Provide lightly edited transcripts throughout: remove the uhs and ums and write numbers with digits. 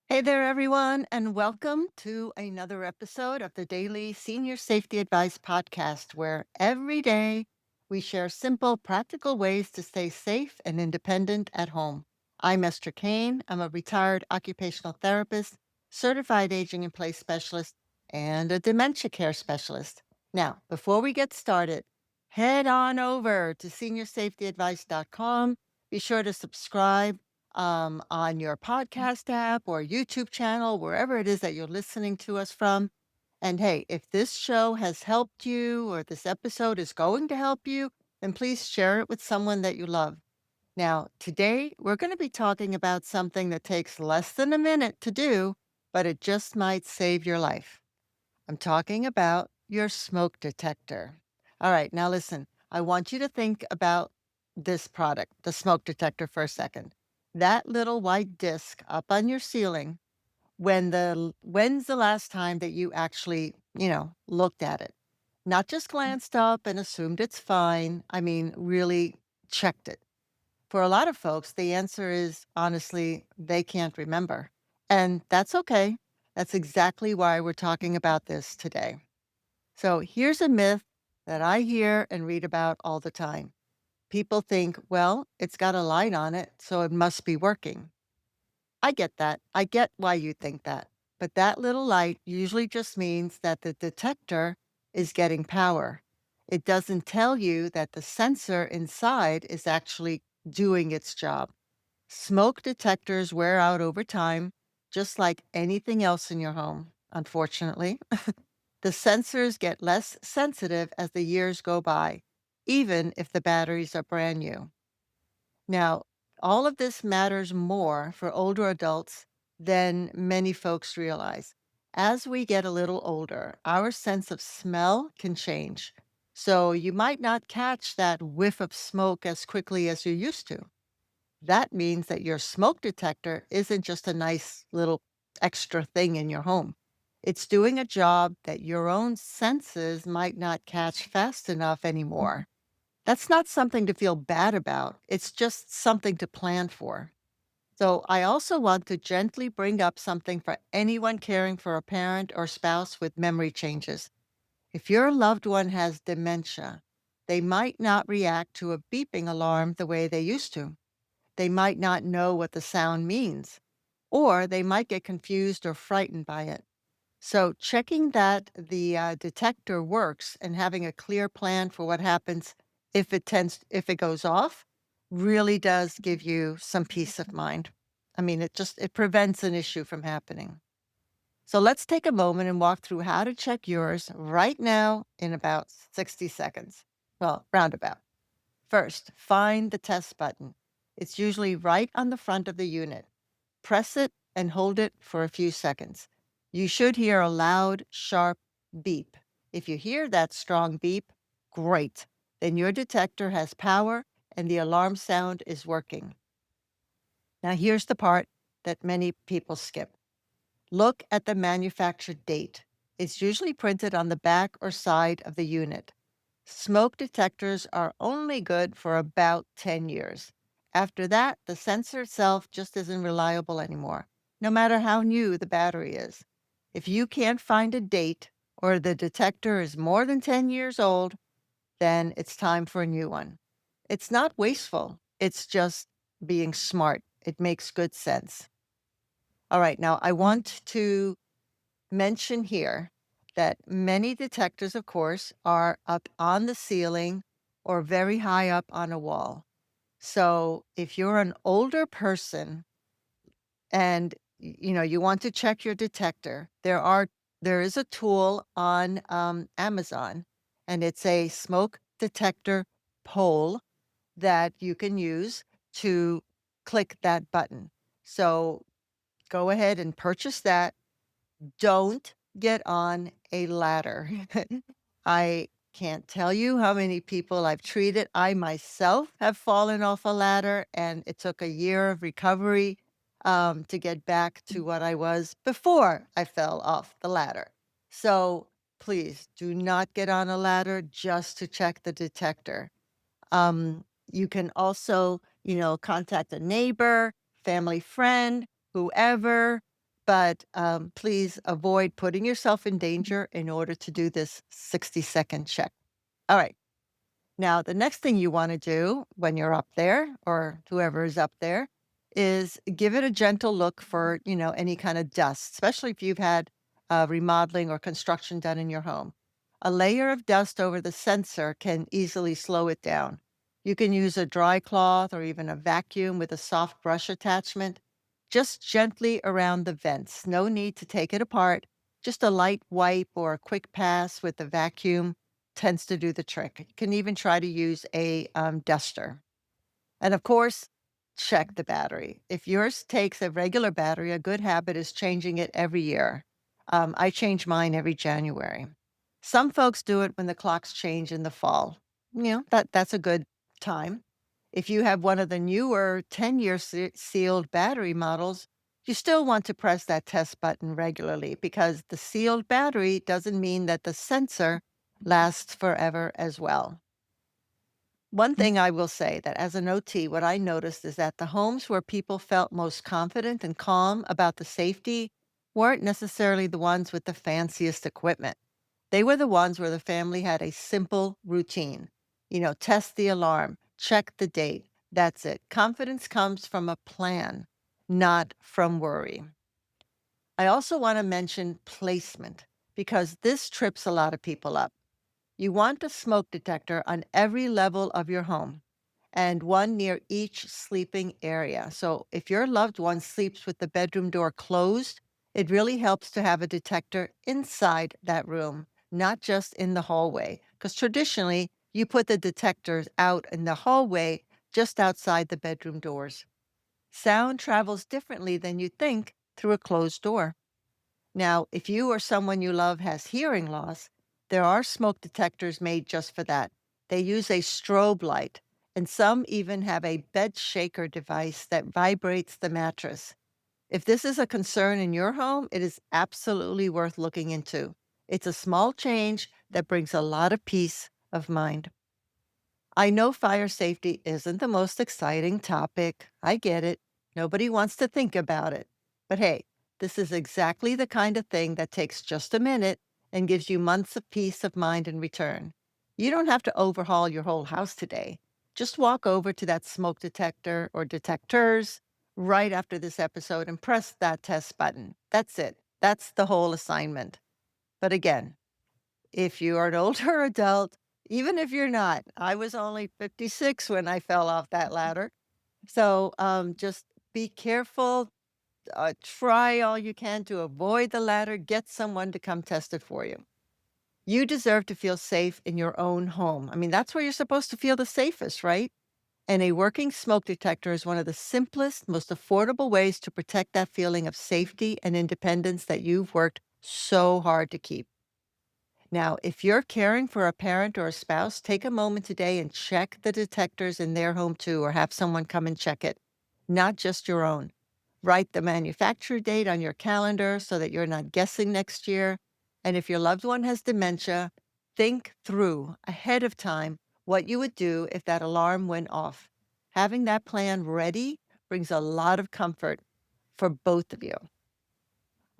Hey there, everyone, and welcome to another episode of the Daily Senior Safety Advice Podcast, where every day we share simple, practical ways to stay safe and independent at home. I'm Esther Kane. I'm a retired occupational therapist, certified aging in place specialist, and a dementia care specialist. Now, before we get started, head on over to seniorsafetyadvice.com. Be sure to subscribe on your podcast app or YouTube channel, wherever it is that you're listening to us from. And hey, if this show has helped you or this episode is going to help you, then please share it with someone that you love. Now, today we're going to be talking about something that takes less than a minute to do, but it just might save your life. I'm talking about your smoke detector. All right, now listen, I want you to think about this product, the smoke detector, for a second. That little white disc up on your ceiling, when's the last time that you actually, looked at it? Not just glanced up and assumed it's fine. I mean, really checked it. For a lot of folks, the answer is honestly, they can't remember. And that's okay. That's exactly why we're talking about this today. So here's a myth that I hear and read about all the time. People think, well, it's got a light on it, so it must be working. I get that. I get why you think that. But that little light usually just means that the detector is getting power. It doesn't tell you that the sensor inside is actually doing its job. Smoke detectors wear out over time, just like anything else in your home, unfortunately. The sensors get less sensitive as the years go by, even if the batteries are brand new. Now, all of this matters more for older adults than many folks realize. As we get a little older, our sense of smell can change. So you might not catch that whiff of smoke as quickly as you used to. That means that your smoke detector isn't just a nice little extra thing in your home. It's doing a job that your own senses might not catch fast enough anymore. That's not something to feel bad about. It's just something to plan for. So, I also want to gently bring up something for anyone caring for a parent or spouse with memory changes. If your loved one has dementia, they might not react to a beeping alarm the way they used to. They might not know what the sound means, or they might get confused or frightened by it. So, checking that the detector works and having a clear plan for what happens if it goes off really does give you some peace of mind. I mean, it prevents an issue from happening. So let's take a moment and walk through how to check yours right now in about 60 seconds. Well, roundabout. First, find the test button. It's usually right on the front of the unit. Press it and hold it for a few seconds. You should hear a loud, sharp beep. If you hear that strong beep, great. Then your detector has power and the alarm sound is working. Now, here's the part that many people skip. Look at the manufacture date. It's usually printed on the back or side of the unit. Smoke detectors are only good for about 10 years. After that, the sensor itself just isn't reliable anymore, no matter how new the battery is. If you can't find a date or the detector is more than 10 years old, then it's time for a new one. It's not wasteful, it's just being smart. It makes good sense. All right, now I want to mention here that many detectors, of course, are up on the ceiling or very high up on a wall. So if you're an older person and you want to check your detector, there is a tool on Amazon, and it's a smoke detector pole that you can use to click that button. So go ahead and purchase that. Don't get on a ladder. I can't tell you how many people I've treated. I myself have fallen off a ladder, and it took a year of recovery to get back to what I was before I fell off the ladder. So please do not get on a ladder just to check the detector. You can also, contact a neighbor, family friend, whoever, but please avoid putting yourself in danger in order to do this 60-second check. All right. Now, the next thing you want to do when you're up there or whoever is up there is give it a gentle look for, any kind of dust, especially if you've had remodeling or construction done in your home. A layer of dust over the sensor can easily slow it down. You can use a dry cloth or even a vacuum with a soft brush attachment, just gently around the vents. No need to take it apart. Just a light wipe or a quick pass with the vacuum tends to do the trick. You can even try to use a duster. And of course, check the battery. If yours takes a regular battery, a good habit is changing it every year. I change mine every January. Some folks do it when the clocks change in the fall. That's a good time. If you have one of the newer 10-year sealed battery models, you still want to press that test button regularly because the sealed battery doesn't mean that the sensor lasts forever as well. One thing I will say that as an OT, what I noticed is that the homes where people felt most confident and calm about the safety weren't necessarily the ones with the fanciest equipment. They were the ones where the family had a simple routine. Test the alarm, check the date. That's it. Confidence comes from a plan, not from worry. I also want to mention placement because this trips a lot of people up. You want a smoke detector on every level of your home and one near each sleeping area. So if your loved one sleeps with the bedroom door closed, it really helps to have a detector inside that room, not just in the hallway. Because traditionally, you put the detectors out in the hallway just outside the bedroom doors. Sound travels differently than you think through a closed door. Now, if you or someone you love has hearing loss, there are smoke detectors made just for that. They use a strobe light, and some even have a bed shaker device that vibrates the mattress. If this is a concern in your home, it is absolutely worth looking into. It's a small change that brings a lot of peace of mind. I know fire safety isn't the most exciting topic. I get it. Nobody wants to think about it. But hey, this is exactly the kind of thing that takes just a minute and gives you months of peace of mind in return. You don't have to overhaul your whole house today. Just walk over to that smoke detector or detectors right after this episode and press that test button. That's it. That's the whole assignment. But again, if you are an older adult, even if you're not, I was only 56 when I fell off that ladder. So just be careful. Try all you can to avoid the ladder. Get someone to come test it for you. You deserve to feel safe in your own home. I mean, that's where you're supposed to feel the safest, right? And a working smoke detector is one of the simplest, most affordable ways to protect that feeling of safety and independence that you've worked so hard to keep. Now, if you're caring for a parent or a spouse, take a moment today and check the detectors in their home too, or have someone come and check it, not just your own. Write the manufacturer date on your calendar so that you're not guessing next year. And if your loved one has dementia, think through ahead of time what you would do if that alarm went off. Having that plan ready brings a lot of comfort for both of you.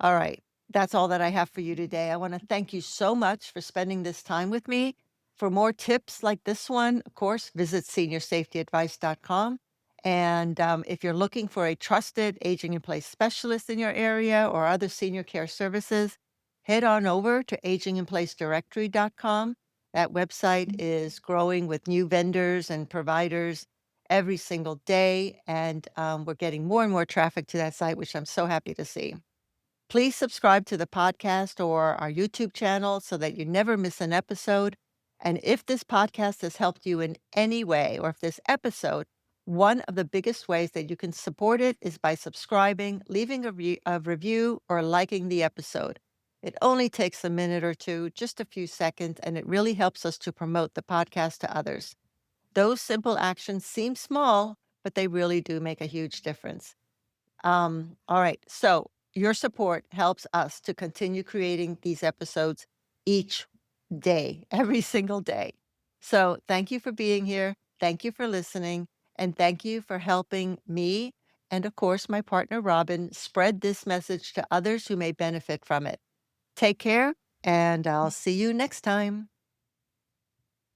All right. That's all that I have for you today. I want to thank you so much for spending this time with me. For more tips like this one, of course, visit seniorsafetyadvice.com. And if you're looking for a trusted aging in place specialist in your area or other senior care services, head on over to aginginplacedirectory.com. That website is growing with new vendors and providers every single day. And we're getting more and more traffic to that site, which I'm so happy to see. Please subscribe to the podcast or our YouTube channel so that you never miss an episode. And if this podcast has helped you in any way, or if this episode, one of the biggest ways that you can support it is by subscribing, leaving a review, or liking the episode. It only takes a minute or two, just a few seconds, and it really helps us to promote the podcast to others. Those simple actions seem small, but they really do make a huge difference. All right. So your support helps us to continue creating these episodes each day, every single day. So thank you for being here. Thank you for listening. And thank you for helping me and of course, my partner, Robin, spread this message to others who may benefit from it. Take care, and I'll see you next time.